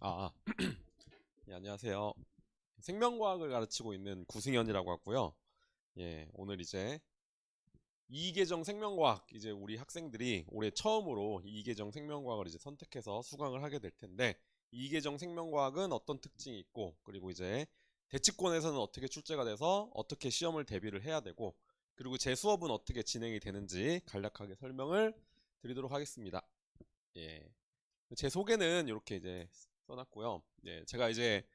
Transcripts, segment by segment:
아, 예, 안녕하세요. 생명과학을 가르치고 있는 구승현이라고 하고요. 예, 오늘 이제 이계정 생명과학 이제 우리 학생들이 올해 처음으로 이계정 생명과학을 이제 선택해서 수강을 하게 될 텐데 이계정 생명과학은 어떤 특징이 있고 그리고 이제 대치권에서는 어떻게 출제가 돼서 어떻게 시험을 대비를 해야 되고 그리고 제 수업은 어떻게 진행이 되는지 간략하게 설명을 드리도록 하겠습니다. 예. 제 소개는 이렇게 이제 써놨고요. 예, 제가 이제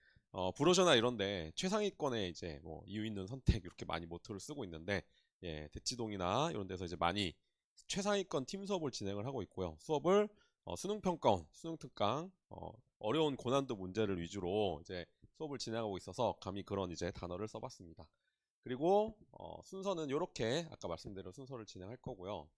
브로셔나 이런데 최상위권에 이제 뭐 이유 있는 선택 이렇게 많이 모토를 쓰고 있는데 예, 대치동이나 이런 데서 이제 많이 최상위권 팀 수업을 진행을 하고 있고요. 수업을 수능평가원, 수능특강, 어려운 고난도 문제를 위주로 이제 수업을 진행하고 있어서 감히 그런 이제 단어를 써봤습니다. 그리고 순서는 이렇게 아까 말씀드린 순서를 진행할 거고요.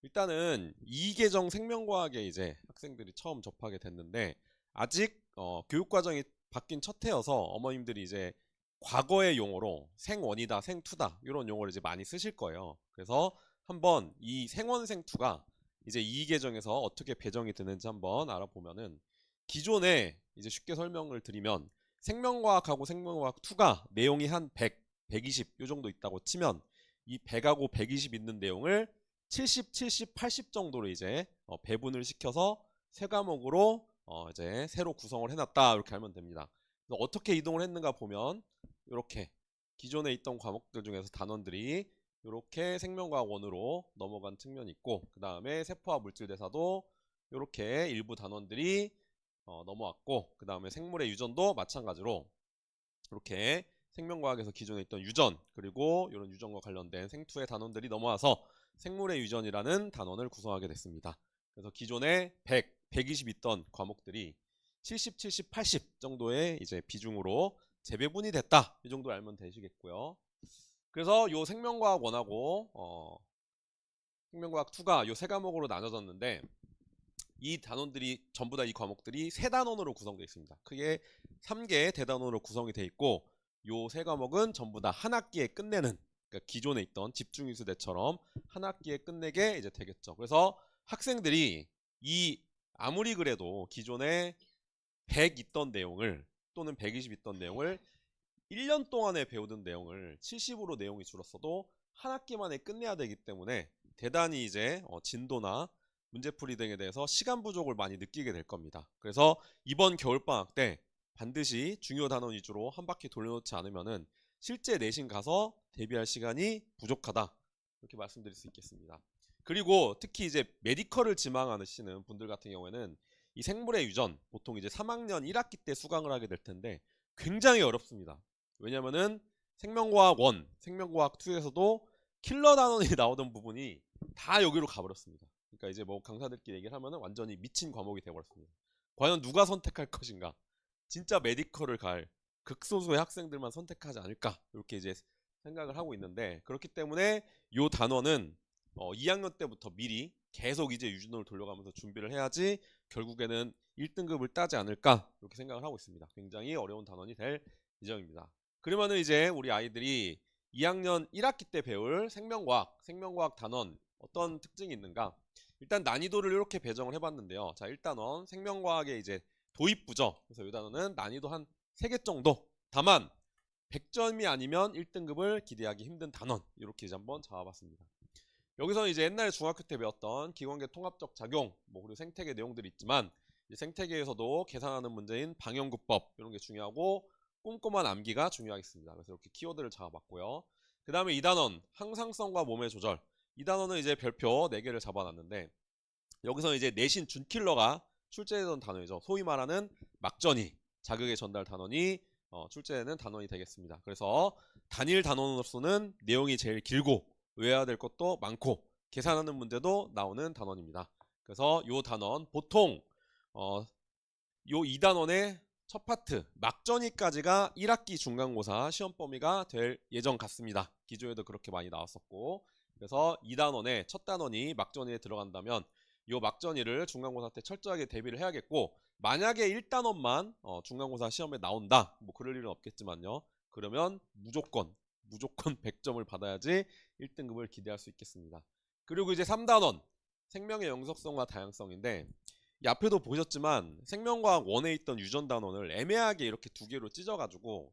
일단은 이계정 생명과학에 이제 학생들이 처음 접하게 됐는데 아직 교육과정이 바뀐 첫 해여서 어머님들이 이제 과거의 용어로 생원이다, 생투다 이런 용어를 이제 많이 쓰실 거예요. 그래서 한번 이 생원, 생투가 이제 이계정에서 어떻게 배정이 되는지 한번 알아보면은 기존에 이제 쉽게 설명을 드리면 생명과학하고 생명과학 2가 내용이 한 100, 120 요 정도 있다고 치면 이 100하고 120 있는 내용을 70, 70, 80 정도로 이제 배분을 시켜서 세 과목으로 이제 새로 구성을 해놨다 이렇게 알면 됩니다. 그래서 어떻게 이동을 했는가 보면 이렇게 기존에 있던 과목들 중에서 단원들이 이렇게 생명과학 원으로 넘어간 측면이 있고 그 다음에 세포와 물질대사도 이렇게 일부 단원들이 넘어왔고 그 다음에 생물의 유전도 마찬가지로 이렇게 생명과학에서 기존에 있던 유전 그리고 이런 유전과 관련된 생투의 단원들이 넘어와서 생물의 유전이라는 단원을 구성하게 됐습니다. 그래서 기존에 100, 120 있던 과목들이 70, 70, 80 정도의 이제 비중으로 재배분이 됐다. 이 정도 알면 되시겠고요. 그래서 요 생명과학 1하고 생명과학 2가 요 세 과목으로 나눠졌는데 이 단원들이 전부 다 이 과목들이 세 단원으로 구성되어 있습니다. 크게 3개의 대단원으로 구성이 되어 있고 요 세 과목은 전부 다 한 학기에 끝내는 그러니까 기존에 있던 집중이수대처럼 한 학기에 끝내게 이제 되겠죠. 그래서 학생들이 이 아무리 그래도 기존에 100 있던 내용을 또는 120 있던 내용을 1년 동안에 배우던 내용을 70으로 내용이 줄었어도 한 학기 만에 끝내야 되기 때문에 대단히 이제 진도나 문제풀이 등에 대해서 시간 부족을 많이 느끼게 될 겁니다. 그래서 이번 겨울방학 때 반드시 중요 단원 위주로 한 바퀴 돌려놓지 않으면은 실제 내신 가서 대비할 시간이 부족하다 이렇게 말씀드릴 수 있겠습니다. 그리고 특히 이제 메디컬을 지망하시는 분들 같은 경우에는 이 생물의 유전 보통 이제 3학년 1학기 때 수강을 하게 될 텐데 굉장히 어렵습니다. 왜냐면은 생명과학 1, 생명과학 2에서도 킬러 단원이 나오던 부분이 다 여기로 가버렸습니다. 그러니까 이제 뭐 강사들끼리 얘기를 하면은 완전히 미친 과목이 되어버렸습니다. 과연 누가 선택할 것인가? 진짜 메디컬을 갈 극소수의 학생들만 선택하지 않을까? 이렇게 이제 생각을 하고 있는데 그렇기 때문에 요 단원은 2학년 때부터 미리 계속 이제 유준호를 돌려가면서 준비를 해야지 결국에는 1등급을 따지 않을까 이렇게 생각을 하고 있습니다. 굉장히 어려운 단원이 될 예정입니다. 그러면은 이제 우리 아이들이 2학년 1학기 때 배울 생명과학 단원 어떤 특징이 있는가? 일단 난이도를 이렇게 배정을 해봤는데요. 자, 1단원 생명과학의 이제 도입부죠. 그래서 이 단원은 난이도 한 3개 정도. 다만 100점이 아니면 1등급을 기대하기 힘든 단원 이렇게 이제 한번 잡아봤습니다. 여기서 이제 옛날에 중학교 때 배웠던 기관계 통합적 작용, 뭐 그리고 생태계 내용들이 있지만 생태계에서도 계산하는 문제인 방연구법 이런 게 중요하고 꼼꼼한 암기가 중요하겠습니다. 그래서 이렇게 키워드를 잡아봤고요. 그 다음에 2단원 항상성과 몸의 조절. 이 단원은 이제 별표 4개를 잡아놨는데 여기서 이제 내신 준킬러가 출제되던 단원이죠. 소위 말하는 막전이 자극의 전달 단원이 출제되는 단원이 되겠습니다. 그래서 단일 단원으로서는 내용이 제일 길고 외워야 될 것도 많고 계산하는 문제도 나오는 단원입니다. 그래서 이 단원 보통 요 2단원의 첫 파트 막전이까지가 1학기 중간고사 시험 범위가 될 예정 같습니다. 기조에도 그렇게 많이 나왔었고 그래서 2단원의 첫 단원이 막전이에 들어간다면 이 막전이를 중간고사 때 철저하게 대비를 해야겠고 만약에 1단원만 중간고사 시험에 나온다 뭐 그럴 일은 없겠지만요. 그러면 무조건 100점을 받아야지 1등급을 기대할 수 있겠습니다. 그리고 이제 3단원 생명의 영속성과 다양성인데 이 앞에도 보셨지만 생명과학 1에 있던 유전 단원을 애매하게 이렇게 두 개로 찢어가지고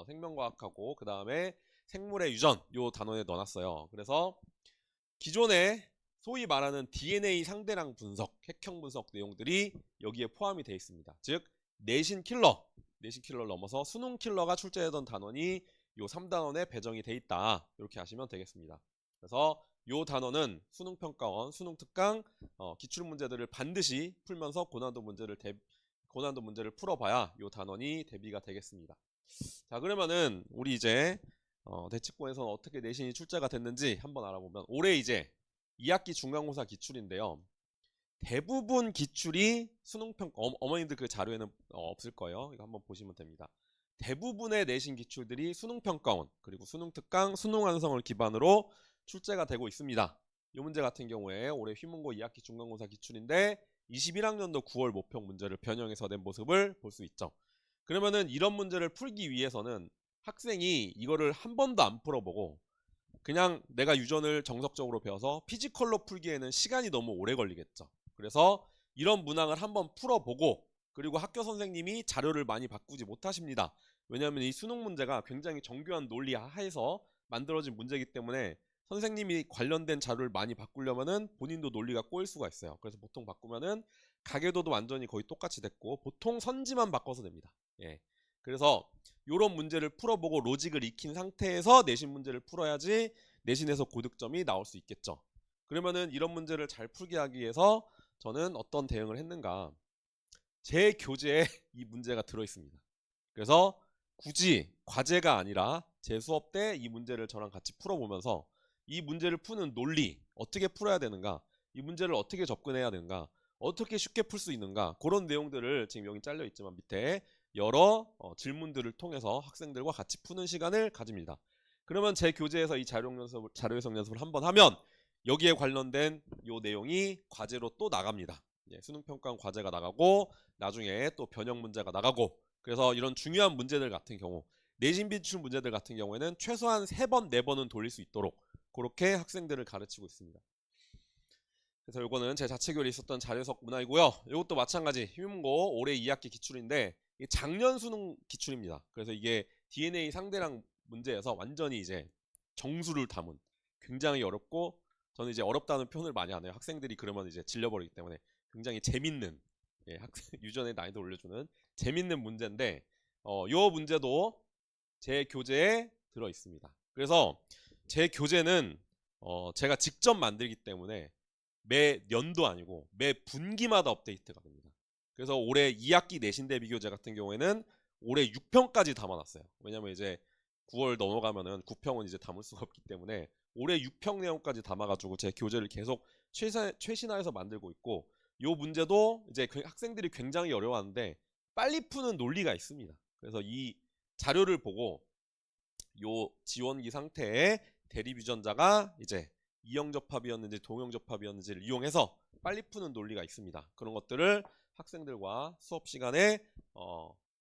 생명과학하고 그 다음에 생물의 유전 요 단원에 넣어놨어요. 그래서 기존에 소위 말하는 DNA 상대량 분석, 핵형 분석 내용들이 여기에 포함이 되어 있습니다. 즉 내신 킬러를 넘어서 수능 킬러가 출제되던 단원이 요 3단원에 배정이 되어 있다. 이렇게 하시면 되겠습니다. 그래서 요 단원은 수능평가원, 수능특강 기출 문제들을 반드시 풀면서 고난도 문제를 풀어봐야 요 단원이 대비가 되겠습니다. 자, 그러면은 우리 이제 대치권에서는 어떻게 내신이 출제가 됐는지 한번 알아보면, 올해 이제 2학기 중간고사 기출인데요. 대부분 기출이 수능평가, 어머님들 그 자료에는 없을 거예요. 이거 한번 보시면 됩니다. 대부분의 내신 기출들이 수능평가원, 그리고 수능특강, 수능완성을 기반으로 출제가 되고 있습니다. 이 문제 같은 경우에 올해 휘문고 2학기 중간고사 기출인데 21학년도 9월 모평 문제를 변형해서 낸 모습을 볼 수 있죠. 그러면은 이런 문제를 풀기 위해서는 학생이 이거를 한 번도 안 풀어보고 그냥 내가 유전을 정석적으로 배워서 피지컬로 풀기에는 시간이 너무 오래 걸리겠죠. 그래서 이런 문항을 한번 풀어보고, 그리고 학교 선생님이 자료를 많이 바꾸지 못하십니다. 왜냐하면 이 수능 문제가 굉장히 정교한 논리 하에서 만들어진 문제이기 때문에 선생님이 관련된 자료를 많이 바꾸려면은 본인도 논리가 꼬일 수가 있어요. 그래서 보통 바꾸면은 가계도도 완전히 거의 똑같이 됐고 보통 선지만 바꿔서 됩니다. 예. 그래서 이런 문제를 풀어보고 로직을 익힌 상태에서 내신 문제를 풀어야지 내신에서 고득점이 나올 수 있겠죠. 그러면은 이런 문제를 잘 풀게 하기 위해서 저는 어떤 대응을 했는가, 제 교재에 이 문제가 들어있습니다. 그래서 굳이 과제가 아니라 제 수업 때 이 문제를 저랑 같이 풀어보면서 이 문제를 푸는 논리, 어떻게 풀어야 되는가, 이 문제를 어떻게 접근해야 되는가, 어떻게 쉽게 풀 수 있는가, 그런 내용들을 지금 여기 잘려 있지만 밑에 여러 질문들을 통해서 학생들과 같이 푸는 시간을 가집니다. 그러면 제 교재에서 이 자료 해석 연습을 한번 하면 여기에 관련된 이 내용이 과제로 또 나갑니다. 예, 수능평가원 과제가 나가고 나중에 또 변형 문제가 나가고, 그래서 이런 중요한 문제들 같은 경우, 내신 비출 문제들 같은 경우에는 최소한 3번, 4번은 돌릴 수 있도록 그렇게 학생들을 가르치고 있습니다. 그래서 요거는 제 자체교일에 있었던 자료해석 문항이고요. 이것도 마찬가지 휘문고 올해 2학기 기출인데 이게 작년 수능 기출입니다. 그래서 이게 DNA 상대량 문제에서 완전히 이제 정수를 담은, 굉장히 어렵고, 저는 이제 어렵다는 표현을 많이 안 해요. 학생들이 그러면 이제 질려버리기 때문에 굉장히 재밌는, 예, 학생 유전의 난이도 올려주는 재밌는 문제인데 요 문제도 제 교재에 들어 있습니다. 그래서 제 교재는 제가 직접 만들기 때문에 매 년도 아니고 매 분기마다 업데이트가 됩니다. 그래서 올해 2학기 내신 대비 교재 같은 경우에는 올해 6평까지 담아놨어요. 왜냐면 이제 9월 넘어가면은 9평은 이제 담을 수가 없기 때문에 올해 6평 내용까지 담아가지고 제 교재를 계속 최신화해서 만들고 있고, 요 문제도 이제 학생들이 굉장히 어려워하는데 빨리 푸는 논리가 있습니다. 그래서 이 자료를 보고 요 지원기 상태에 대립유전자가 이제 이형접합이었는지 동형접합이었는지를 이용해서 빨리 푸는 논리가 있습니다. 그런 것들을 학생들과 수업 시간에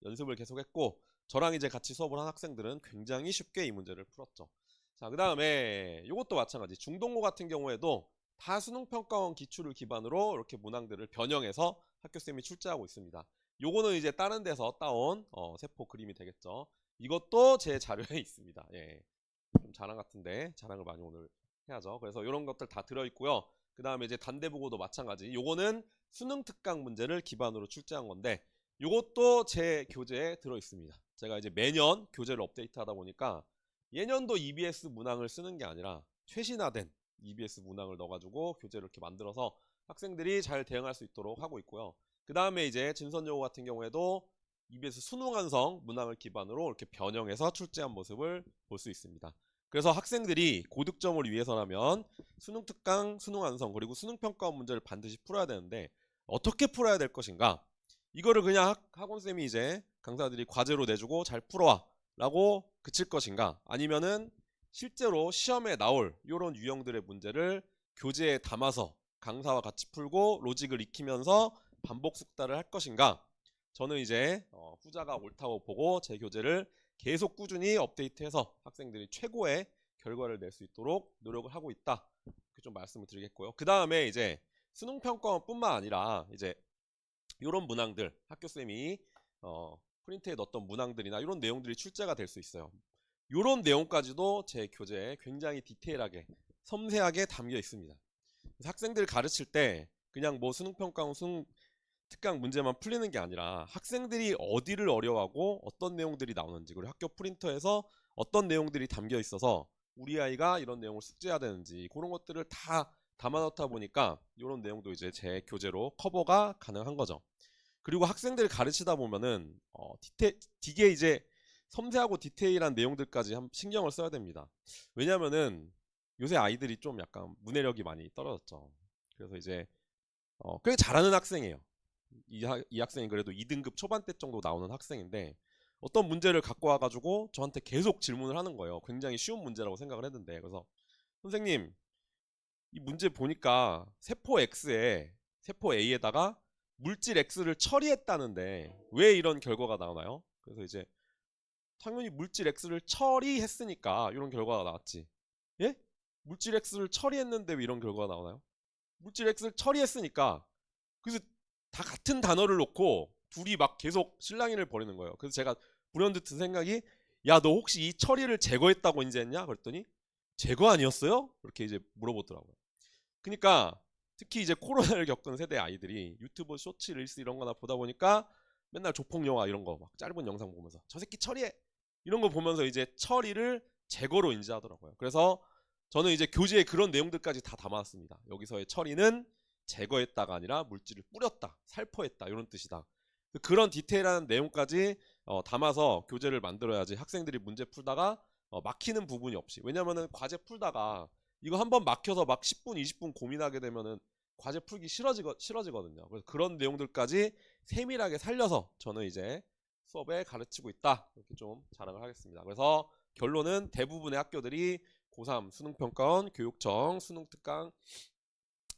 연습을 계속했고, 저랑 이제 같이 수업을 한 학생들은 굉장히 쉽게 이 문제를 풀었죠. 자, 그 다음에 이것도 마찬가지 중동고 같은 경우에도 다 수능평가원 기출을 기반으로 이렇게 문항들을 변형해서 학교쌤이 출제하고 있습니다. 요거는 이제 다른 데서 따온 세포 그림이 되겠죠. 이것도 제 자료에 있습니다. 예. 좀 자랑 같은데 자랑을 많이 오늘 해야죠. 그래서 이런 것들 다 들어있고요. 그 다음에 이제 단대보고도 마찬가지. 요거는 수능 특강 문제를 기반으로 출제한 건데 요것도 제 교재에 들어있습니다. 제가 이제 매년 교재를 업데이트하다 보니까 예년도 EBS 문항을 쓰는 게 아니라 최신화된 EBS 문항을 넣어가지고 교재를 이렇게 만들어서 학생들이 잘 대응할 수 있도록 하고 있고요. 그 다음에 이제 진선여고 같은 경우에도 EBS 수능완성 문항을 기반으로 이렇게 변형해서 출제한 모습을 볼 수 있습니다. 그래서 학생들이 고득점을 위해서라면 수능특강, 수능완성, 그리고 수능평가원 문제를 반드시 풀어야 되는데 어떻게 풀어야 될 것인가? 이거를 그냥 학원쌤이 이제 강사들이 과제로 내주고 잘 풀어와 라고 그칠 것인가? 아니면은 실제로 시험에 나올 이런 유형들의 문제를 교재에 담아서 강사와 같이 풀고 로직을 익히면서 반복 숙달을 할 것인가? 저는 이제 후자가 옳다고 보고 제 교재를 계속 꾸준히 업데이트해서 학생들이 최고의 결과를 낼 수 있도록 노력을 하고 있다. 이렇게 좀 말씀을 드리겠고요. 그 다음에 이제 수능평가원뿐만 아니라 이제 이런 문항들 학교쌤이 프린트에 넣었던 문항들이나 이런 내용들이 출제가 될 수 있어요. 이런 내용까지도 제 교재에 굉장히 디테일하게 섬세하게 담겨 있습니다. 그래서 학생들 가르칠 때 그냥 뭐 수능평가원 수능 특강 문제만 풀리는 게 아니라 학생들이 어디를 어려워하고 어떤 내용들이 나오는지, 그리고 학교 프린터에서 어떤 내용들이 담겨 있어서 우리 아이가 이런 내용을 숙제해야 되는지 그런 것들을 다 담아놓다 보니까 이런 내용도 이제 제 교재로 커버가 가능한 거죠. 그리고 학생들 가르치다 보면은 되게 이제 섬세하고 디테일한 내용들까지 신경을 써야 됩니다. 왜냐면은 요새 아이들이 좀 약간 문해력이 많이 떨어졌죠. 그래서 이제 꽤 잘하는 학생이에요. 이 학생이 그래도 2등급 초반대 정도 나오는 학생인데 어떤 문제를 갖고 와가지고 저한테 계속 질문을 하는 거예요. 굉장히 쉬운 문제라고 생각을 했는데, 그래서 선생님 이 문제 보니까 세포 A에다가 물질 X를 처리했다는데 왜 이런 결과가 나오나요? 그래서 이제 당연히 물질 X를 처리했으니까 이런 결과가 나왔지. 예? 물질 X를 처리했는데 왜 이런 결과가 나오나요? 물질 X를 처리했으니까. 그래서 다 같은 단어를 놓고 둘이 막 계속 실랑이를 벌이는 거예요. 그래서 제가 불현듯 든 생각이, 야, 너 혹시 이 처리를 제거했다고 인지했냐? 그랬더니 제거 아니었어요? 이렇게 이제 물어보더라고요. 그러니까 특히 이제 코로나를 겪은 세대 아이들이 유튜브 쇼츠 릴스 이런 거나 보다 보니까 맨날 조폭 영화 이런 거 막 짧은 영상 보면서 저 새끼 처리해 이런 거 보면서 이제 처리를 제거로 인지하더라고요. 그래서 저는 이제 교재에 그런 내용들까지 다 담아놨습니다. 여기서의 처리는 제거했다가 아니라 물질을 뿌렸다, 살포했다 이런 뜻이다. 그런 디테일한 내용까지 담아서 교재를 만들어야지 학생들이 문제 풀다가 막히는 부분이 없이. 왜냐면은 과제 풀다가 이거 한번 막혀서 막 10분, 20분 고민하게 되면은 과제 풀기 싫어지거든요. 그래서 그런 내용들까지 세밀하게 살려서 저는 이제 수업에 가르치고 있다. 이렇게 좀 자랑을 하겠습니다. 그래서 결론은 대부분의 학교들이 고3 수능평가원, 교육청, 수능특강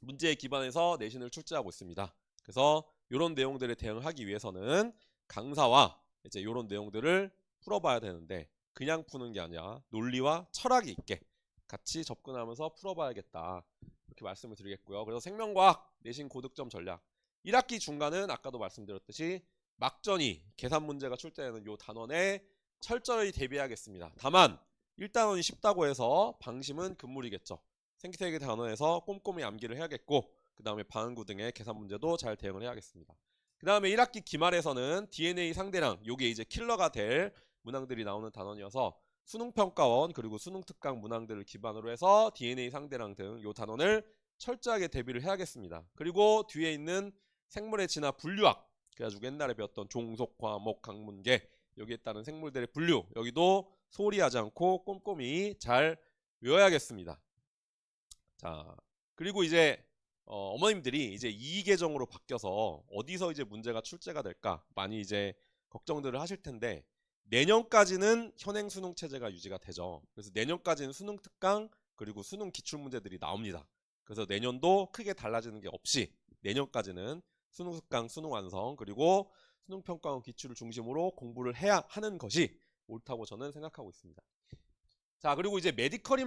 문제에 기반해서 내신을 출제하고 있습니다. 그래서 이런 내용들에 대응하기 위해서는 강사와 이제 이런 내용들을 풀어봐야 되는데 그냥 푸는 게 아니라 논리와 철학이 있게 같이 접근하면서 풀어봐야겠다. 이렇게 말씀을 드리겠고요. 그래서 생명과학 내신 고득점 전략 1학기 중간은 아까도 말씀드렸듯이 막전이 계산 문제가 출제되는 이 단원에 철저히 대비하겠습니다. 다만 1단원이 쉽다고 해서 방심은 금물이겠죠. 생태계 단원에서 꼼꼼히 암기를 해야겠고 그 다음에 반응구 등의 계산 문제도 잘 대응을 해야겠습니다. 그 다음에 1학기 기말에서는 DNA 상대량, 요게 이제 킬러가 될 문항들이 나오는 단원이어서 수능평가원 그리고 수능특강 문항들을 기반으로 해서 DNA 상대량 등 요 단원을 철저하게 대비를 해야겠습니다. 그리고 뒤에 있는 생물의 진화 분류학, 그래가지고 옛날에 배웠던 종속, 과목, 강문계 여기에 따른 생물들의 분류, 여기도 소홀히 하지 않고 꼼꼼히 잘 외워야겠습니다. 자, 그리고 이제 어머님들이 이제 이계정으로 바뀌어서 어디서 이제 문제가 출제가 될까 많이 이제 걱정들을 하실 텐데 내년까지는 현행 수능 체제가 유지가 되죠. 그래서 내년까지는 수능 특강 그리고 수능 기출 문제들이 나옵니다. 그래서 내년도 크게 달라지는 게 없이 내년까지는 수능 특강, 수능 완성 그리고 수능 평가원 기출을 중심으로 공부를 해야 하는 것이 옳다고 저는 생각하고 있습니다. 자, 그리고 이제 메디컬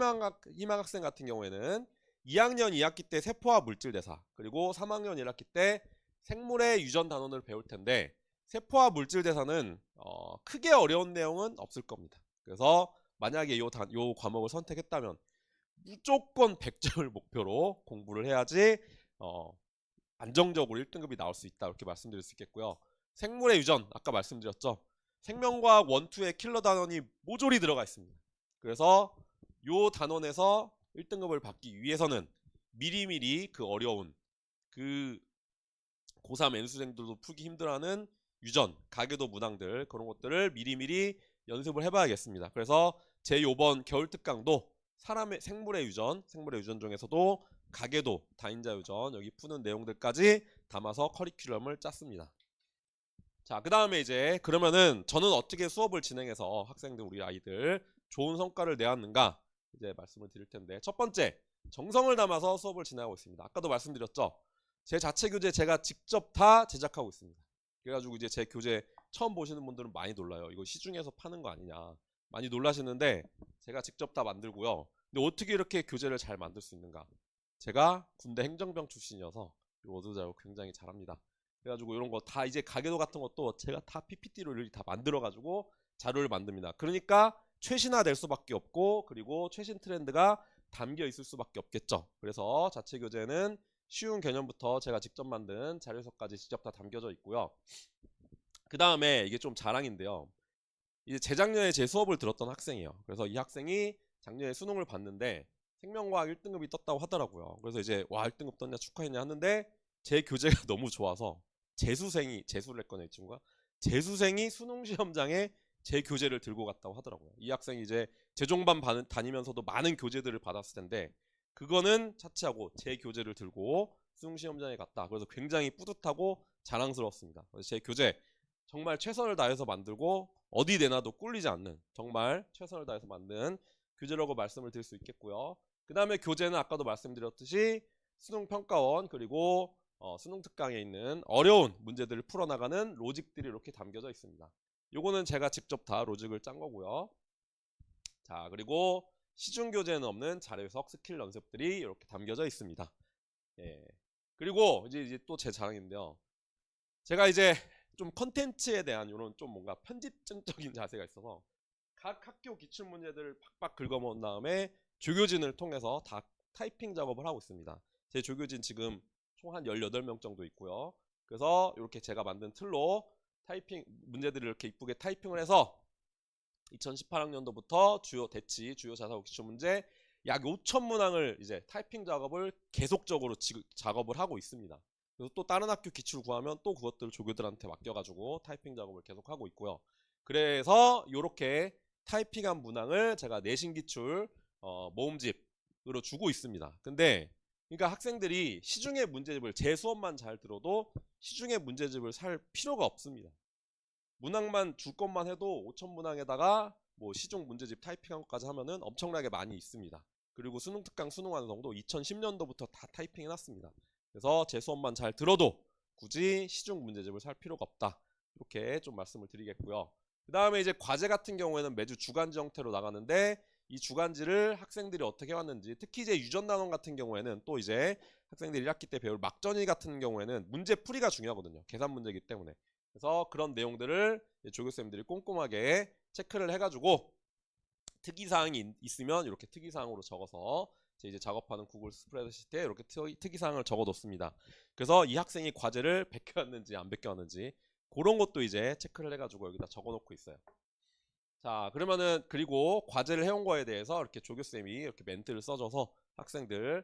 희망학생 같은 경우에는 2학년 2학기 때 세포화 물질 대사 그리고 3학년 1학기 때 생물의 유전 단원을 배울 텐데 세포화 물질 대사는 크게 어려운 내용은 없을 겁니다. 그래서 만약에 요 과목을 선택했다면 무조건 100점을 목표로 공부를 해야지 안정적으로 1등급이 나올 수 있다 이렇게 말씀드릴 수 있겠고요. 생물의 유전 아까 말씀드렸죠. 생명과학 1, 2의 킬러 단원이 모조리 들어가 있습니다. 그래서 요 단원에서 1등급을 받기 위해서는 미리미리 그 어려운 그 고3 N수생들도 풀기 힘들어하는 유전, 가계도 문항들 그런 것들을 미리미리 연습을 해봐야겠습니다. 그래서 제 요번 겨울특강도 사람의 생물의 유전 중에서도 가계도, 다인자 유전 여기 푸는 내용들까지 담아서 커리큘럼을 짰습니다. 자, 그 다음에 이제 그러면은 저는 어떻게 수업을 진행해서 학생들 우리 아이들 좋은 성과를 내왔는가 이제 말씀을 드릴 텐데 첫 번째 정성을 담아서 수업을 진행하고 있습니다. 아까도 말씀드렸죠. 제 자체 교재 제가 직접 다 제작하고 있습니다. 그래가지고 이제 제 교재 처음 보시는 분들은 많이 놀라요. 이거 시중에서 파는 거 아니냐 많이 놀라시는데 제가 직접 다 만들고요. 근데 어떻게 이렇게 교재를 잘 만들 수 있는가? 제가 군대 행정병 출신이어서 워드 작업 굉장히 잘합니다. 그래가지고 이런 거 다 이제 가계도 같은 것도 제가 다 PPT로 다 만들어가지고 자료를 만듭니다. 그러니까 최신화될 수밖에 없고 그리고 최신 트렌드가 담겨 있을 수밖에 없겠죠. 그래서 자체 교재는 쉬운 개념부터 제가 직접 만든 자료서까지 직접 다 담겨져 있고요. 그 다음에 이게 좀 자랑인데요. 이제 재작년에 제 수업을 들었던 학생이에요. 그래서 이 학생이 작년에 수능을 봤는데 생명과학 1등급이 떴다고 하더라고요. 그래서 이제 와 1등급 떴냐 축하했냐 하는데 제 교재가 너무 좋아서 재수를 했거든요. 이 친구가 재수생이 수능 시험장에 제 교재를 들고 갔다고 하더라고요. 이 학생이 이제 재종반 다니면서도 많은 교재들을 받았을 텐데 그거는 차치하고 제 교재를 들고 수능 시험장에 갔다. 그래서 굉장히 뿌듯하고 자랑스러웠습니다. 그래서 제 교재 정말 최선을 다해서 만들고 어디 내놔도 꿀리지 않는 정말 최선을 다해서 만든 교재라고 말씀을 드릴 수 있겠고요. 그 다음에 교재는 아까도 말씀드렸듯이 수능평가원 그리고 수능 특강에 있는 어려운 문제들을 풀어나가는 로직들이 이렇게 담겨져 있습니다. 요거는 제가 직접 다 로직을 짠 거고요. 자, 그리고 시중 교재에는 없는 자료해석 스킬 연습들이 이렇게 담겨져 있습니다. 예. 그리고 이제 또 제 자랑인데요. 제가 이제 좀 컨텐츠에 대한 이런 좀 뭔가 편집증적인 자세가 있어서 각 학교 기출 문제들을 팍팍 긁어모은 다음에 조교진을 통해서 다 타이핑 작업을 하고 있습니다. 제 조교진 지금 총 한 18명 정도 있고요. 그래서 이렇게 제가 만든 틀로 타이핑 문제들을 이렇게 이쁘게 타이핑을 해서 2018학년도부터 주요 대치, 주요 자사고 기출 문제 약 5,000문항을 이제 타이핑 작업을 계속적으로 작업을 하고 있습니다. 그래서 또 다른 학교 기출 구하면 또 그것들을 조교들한테 맡겨가지고 타이핑 작업을 계속 하고 있고요. 그래서 이렇게 타이핑한 문항을 제가 내신 기출 모음집으로 주고 있습니다. 근데 그러니까 학생들이 시중의 문제집을 제 수업만 잘 들어도 시중의 문제집을 살 필요가 없습니다. 문항만 줄 것만 해도 5,000문항에다가 뭐 시중 문제집 타이핑한 것까지 하면은 엄청나게 많이 있습니다. 그리고 수능 특강 수능 완성도 2010년도부터 다 타이핑해 놨습니다. 그래서 제 수업만 잘 들어도 굳이 시중 문제집을 살 필요가 없다. 이렇게 좀 말씀을 드리겠고요. 그 다음에 이제 과제 같은 경우에는 매주 주간지 형태로 나가는데 이 주간지를 학생들이 어떻게 해왔는지 특히 이제 유전단원 같은 경우에는 또 이제 학생들이 1학기 때 배울 막전위 같은 경우에는 문제풀이가 중요하거든요. 계산 문제이기 때문에. 그래서 그런 내용들을 조교쌤들이 꼼꼼하게 체크를 해가지고 특이사항이 있으면 이렇게 특이사항으로 적어서 이제 작업하는 구글 스프레드시트에 이렇게 특이사항을 적어뒀습니다. 그래서 이 학생이 과제를 베껴왔는지 안 베껴왔는지 그런 것도 이제 체크를 해가지고 여기다 적어놓고 있어요. 자, 그러면은 그리고 과제를 해온 거에 대해서 이렇게 조교쌤이 이렇게 멘트를 써줘서 학생들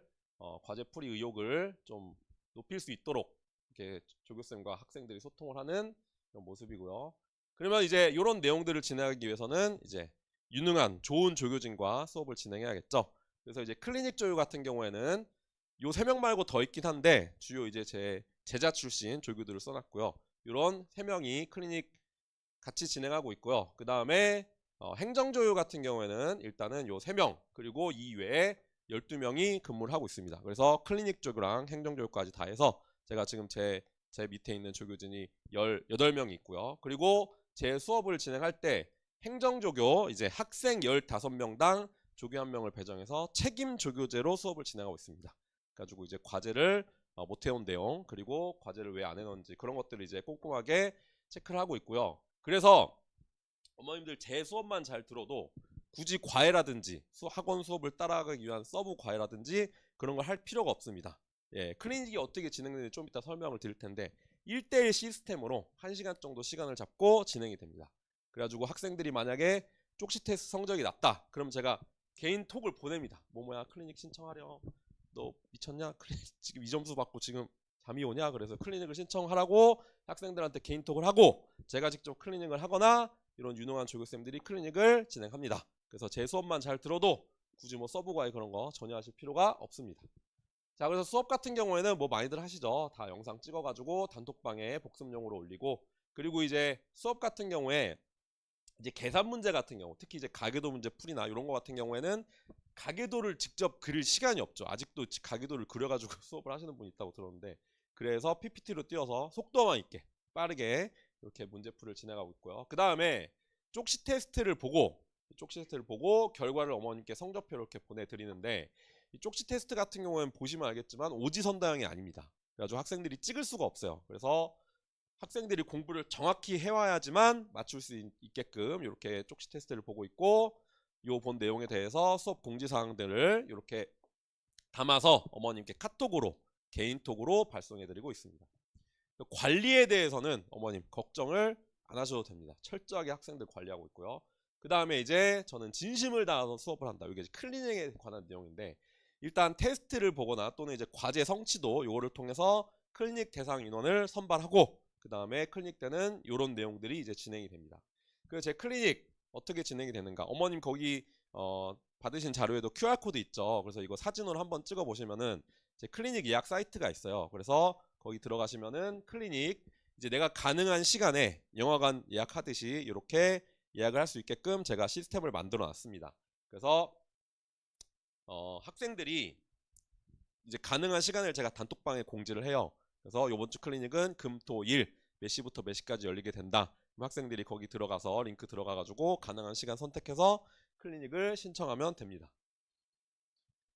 과제 풀이 의욕을 좀 높일 수 있도록 이렇게 조교쌤과 학생들이 소통을 하는 이런 모습이고요. 그러면 이제 이런 내용들을 진행하기 위해서는 이제 유능한 좋은 조교진과 수업을 진행해야겠죠. 그래서 이제 클리닉 조교 같은 경우에는 요 3명 말고 더 있긴 한데 주요 이제 제 제자 출신 조교들을 써놨고요. 이런 3명이 클리닉 같이 진행하고 있고요. 그 다음에 행정조교 같은 경우에는 일단은 요 3명 그리고 이 외에 12명이 근무를 하고 있습니다. 그래서 클리닉 조교랑 행정조교까지 다 해서 제가 지금 제 밑에 있는 조교진이 18명이 있고요. 그리고 제 수업을 진행할 때 행정조교 이제 학생 15명당 조교 1명을 배정해서 책임 조교제로 수업을 진행하고 있습니다. 그래가지고 이제 과제를 못 해온 내용 그리고 과제를 왜 안 해놓은지 그런 것들을 이제 꼼꼼하게 체크를 하고 있고요. 그래서 어머님들 제 수업만 잘 들어도 굳이 과외라든지 학원 수업을 따라가기 위한 서브 과외라든지 그런 걸 할 필요가 없습니다. 예, 클리닉이 어떻게 진행되는지 좀 이따 설명을 드릴 텐데 1대1 시스템으로 1시간 정도 시간을 잡고 진행이 됩니다. 그래가지고 학생들이 만약에 쪽시 테스트 성적이 낮다 그럼 제가 개인 톡을 보냅니다. 뭐야 클리닉 신청하려 너 미쳤냐? 클리닉 지금 이 점수 받고 지금 잠이 오냐? 그래서 클리닉을 신청하라고 학생들한테 개인 톡을 하고 제가 직접 클리닉을 하거나 이런 유능한 조교쌤들이 클리닉을 진행합니다. 그래서 제 수업만 잘 들어도 굳이 뭐 서브 과외 그런 거 전혀 하실 필요가 없습니다. 자, 그래서 수업 같은 경우에는 뭐 많이들 하시죠. 다 영상 찍어가지고 단톡방에 복습용으로 올리고 그리고 이제 수업 같은 경우에 이제 계산 문제 같은 경우 특히 이제 가계도 문제 풀이나 이런 거 같은 경우에는 가계도를 직접 그릴 시간이 없죠. 아직도 가계도를 그려가지고 수업을 하시는 분이 있다고 들었는데 그래서 PPT로 띄워서 속도감 있게 빠르게 이렇게 문제풀이를 진행하고 있고요. 그 다음에 쪽시 테스트를 보고 결과를 어머님께 성적표를 이렇게 보내드리는데 이 쪽시 테스트 같은 경우에는 보시면 알겠지만 오지선다형이 아닙니다. 그래가지고 학생들이 찍을 수가 없어요. 그래서 학생들이 공부를 정확히 해와야지만 맞출 수 있게끔 이렇게 쪽지 테스트를 보고 있고, 요 본 내용에 대해서 수업 공지사항들을 이렇게 담아서 어머님께 카톡으로 개인톡으로 발송해드리고 있습니다. 관리에 대해서는 어머님 걱정을 안 하셔도 됩니다. 철저하게 학생들 관리하고 있고요. 그 다음에 이제 저는 진심을 다해서 수업을 한다. 이게 클리닝에 관한 내용인데, 일단 테스트를 보거나 또는 이제 과제 성취도 요거를 통해서 클리닉 대상 인원을 선발하고, 그 다음에 클리닉 때는 요런 내용들이 이제 진행이 됩니다. 그래서 제 클리닉 어떻게 진행이 되는가, 어머님 거기 받으신 자료에도 QR코드 있죠. 그래서 이거 사진으로 한번 찍어 보시면은 제 클리닉 예약 사이트가 있어요. 그래서 거기 들어가시면은 클리닉, 이제 내가 가능한 시간에 영화관 예약하듯이 이렇게 예약을 할 수 있게끔 제가 시스템을 만들어 놨습니다. 그래서 학생들이 이제 가능한 시간을 제가 단톡방에 공지를 해요. 그래서 요번 주 클리닉은 금, 토, 일 몇 시부터 몇 시까지 열리게 된다. 그럼 학생들이 거기 들어가서 링크 들어가가지고 가능한 시간 선택해서 클리닉을 신청하면 됩니다.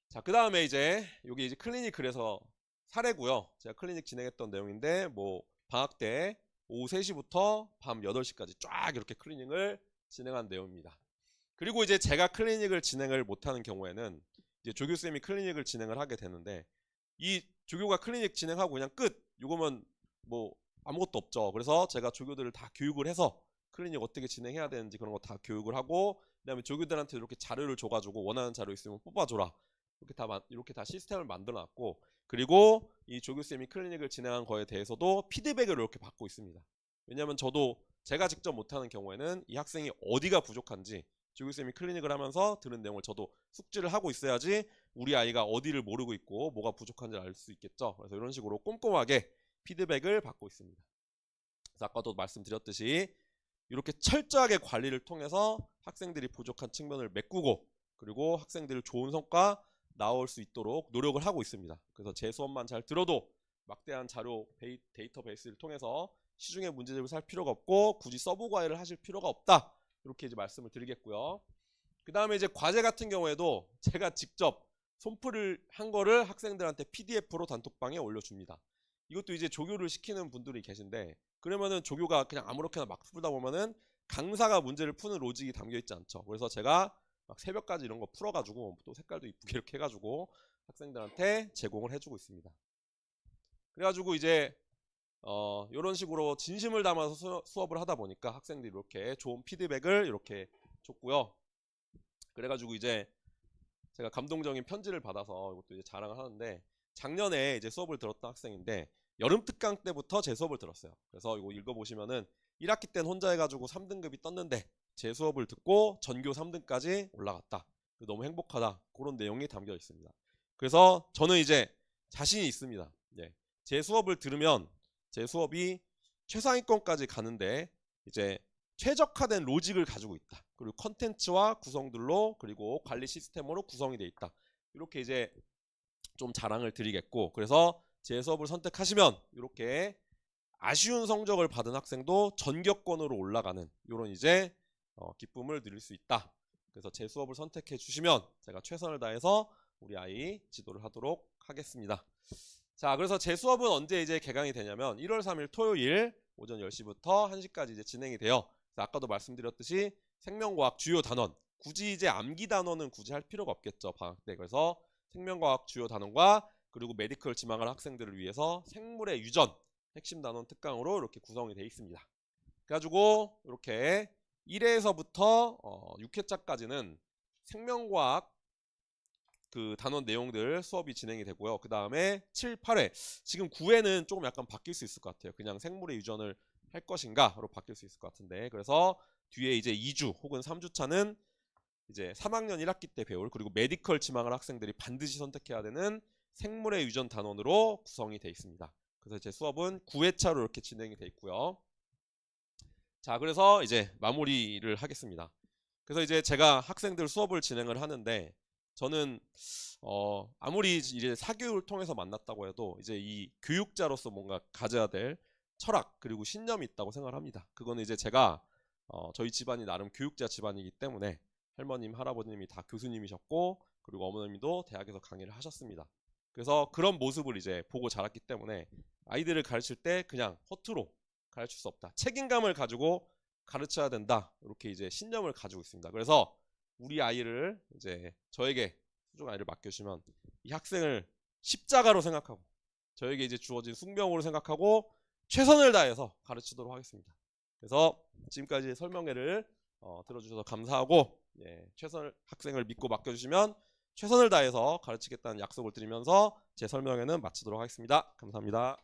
자, 그 다음에 이제 여기 이제 클리닉, 그래서 사례고요. 제가 클리닉 진행했던 내용인데, 뭐 방학 때 오후 3시부터 밤 8시까지 쫙 이렇게 클리닉을 진행한 내용입니다. 그리고 이제 제가 클리닉을 진행을 못하는 경우에는 이제 조교쌤이 클리닉을 진행을 하게 되는데, 이 조교가 클리닉 진행하고 그냥 끝, 이거면 뭐 아무것도 없죠. 그래서 제가 조교들을 다 교육을 해서 클리닉 어떻게 진행해야 되는지 그런 거 다 교육을 하고, 그다음에 조교들한테 이렇게 자료를 줘가지고 원하는 자료 있으면 뽑아줘라, 이렇게 다 시스템을 만들어 놨고, 그리고 이 조교쌤이 클리닉을 진행한 거에 대해서도 피드백을 이렇게 받고 있습니다. 왜냐하면 저도 제가 직접 못하는 경우에는 이 학생이 어디가 부족한지 조교쌤이 클리닉을 하면서 들은 내용을 저도 숙지를 하고 있어야지 우리 아이가 어디를 모르고 있고 뭐가 부족한지 알 수 있겠죠. 그래서 이런 식으로 꼼꼼하게 피드백을 받고 있습니다. 그래서 아까도 말씀드렸듯이 이렇게 철저하게 관리를 통해서 학생들이 부족한 측면을 메꾸고, 그리고 학생들이 좋은 성과 나올 수 있도록 노력을 하고 있습니다. 그래서 제 수업만 잘 들어도 막대한 자료 데이터베이스를 통해서 시중의 문제집을 살 필요가 없고 굳이 서브 과외를 하실 필요가 없다, 이렇게 이제 말씀을 드리겠고요. 그 다음에 이제 과제 같은 경우에도 제가 직접 손풀을 한 거를 학생들한테 PDF로 단톡방에 올려줍니다. 이것도 이제 조교를 시키는 분들이 계신데, 그러면은 조교가 그냥 아무렇게나 막 풀다 보면은 강사가 문제를 푸는 로직이 담겨 있지 않죠. 그래서 제가 막 새벽까지 이런 거 풀어가지고 또 색깔도 이쁘게 이렇게 해가지고 학생들한테 제공을 해주고 있습니다. 그래가지고 이제 이런 식으로 진심을 담아서 수업을 하다 보니까 학생들이 이렇게 좋은 피드백을 이렇게 줬고요. 그래가지고 이제 제가 감동적인 편지를 받아서 이것도 이제 자랑을 하는데, 작년에 이제 수업을 들었던 학생인데 여름 특강 때부터 제 수업을 들었어요. 그래서 이거 읽어보시면은 1학기 때는 혼자 해가지고 3등급이 떴는데 제 수업을 듣고 전교 3등까지 올라갔다, 너무 행복하다, 그런 내용이 담겨 있습니다. 그래서 저는 이제 자신이 있습니다. 예. 제 수업을 들으면 제 수업이 최상위권까지 가는데 이제 최적화된 로직을 가지고 있다, 그리고 컨텐츠와 구성들로, 그리고 관리 시스템으로 구성이 되어 있다, 이렇게 이제 좀 자랑을 드리겠고, 그래서 제 수업을 선택하시면 이렇게 아쉬운 성적을 받은 학생도 전격권으로 올라가는 이런 이제 기쁨을 누릴 수 있다. 그래서 제 수업을 선택해 주시면 제가 최선을 다해서 우리 아이 지도를 하도록 하겠습니다. 자, 그래서 제 수업은 언제 이제 개강이 되냐면 1월 3일 토요일 오전 10시부터 1시까지 이제 진행이 돼요. 아까도 말씀드렸듯이 생명과학 주요 단원, 굳이 이제 암기 단원은 굳이 할 필요가 없겠죠, 방학 때. 그래서 생명과학 주요 단원과 그리고 메디컬 지망할 학생들을 위해서 생물의 유전 핵심 단원 특강으로 이렇게 구성이 되어 있습니다. 그래가지고 이렇게 1회에서부터 6회차까지는 생명과학 그 단원 내용들 수업이 진행이 되고요. 그 다음에 7, 8회, 지금 9회는 조금 약간 바뀔 수 있을 것 같아요. 그냥 생물의 유전을 할 것인가로 바뀔 수 있을 것 같은데, 그래서 뒤에 이제 2주 혹은 3주차는 이제 3학년 1학기 때 배울, 그리고 메디컬 지망할 학생들이 반드시 선택해야 되는 생물의 유전 단원으로 구성이 되어 있습니다. 그래서 제 수업은 9회차로 이렇게 진행이 되어 있고요. 자, 그래서 이제 마무리를 하겠습니다. 그래서 이제 제가 학생들 수업을 진행을 하는데, 저는 아무리 이제 사교육을 통해서 만났다고 해도 이제 이 교육자로서 뭔가 가져야 될 철학 그리고 신념이 있다고 생각을 합니다. 그거는 이제 제가 저희 집안이 나름 교육자 집안이기 때문에 할머님, 할아버님이 다 교수님이셨고, 그리고 어머님도 대학에서 강의를 하셨습니다. 그래서 그런 모습을 이제 보고 자랐기 때문에 아이들을 가르칠 때 그냥 허투루 가르칠 수 없다. 책임감을 가지고 가르쳐야 된다. 이렇게 이제 신념을 가지고 있습니다. 그래서 우리 아이를 이제 저에게 소중한 아이를 맡겨주시면 이 학생을 십자가로 생각하고 저에게 이제 주어진 숙명으로 생각하고 최선을 다해서 가르치도록 하겠습니다. 그래서 지금까지 설명회를 들어주셔서 감사하고 학생을 믿고 맡겨주시면 최선을 다해서 가르치겠다는 약속을 드리면서 제 설명회는 마치도록 하겠습니다. 감사합니다.